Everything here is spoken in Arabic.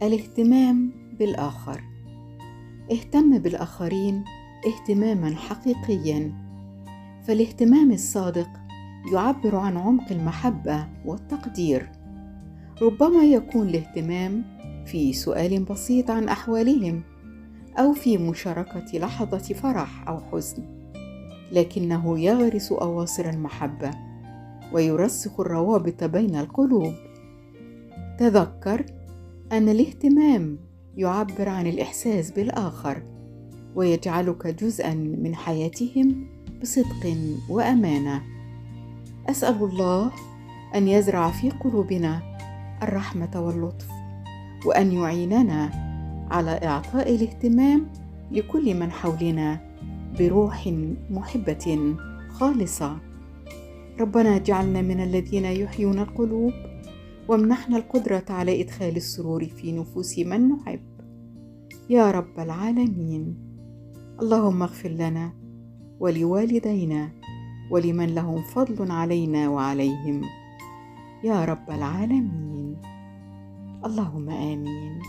الاهتمام بالآخر. اهتم بالآخرين اهتماما حقيقيا، فالاهتمام الصادق يعبر عن عمق المحبة والتقدير. ربما يكون الاهتمام في سؤال بسيط عن أحوالهم، أو في مشاركة لحظة فرح أو حزن، لكنه يغرس أواصر المحبة ويرسخ الروابط بين القلوب. تذكر أن الاهتمام يعبر عن الإحساس بالآخر، ويجعلك جزءاً من حياتهم بصدق وأمانة. أسأل الله أن يزرع في قلوبنا الرحمة واللطف، وأن يعيننا على إعطاء الاهتمام لكل من حولنا بروح محبة خالصة. ربنا اجعلنا من الذين يحيون القلوب، وامنحنا القدرة على إدخال السرور في نفوس من نحب، يا رب العالمين. اللهم اغفر لنا ولوالدينا ولمن لهم فضل علينا وعليهم، يا رب العالمين. اللهم آمين.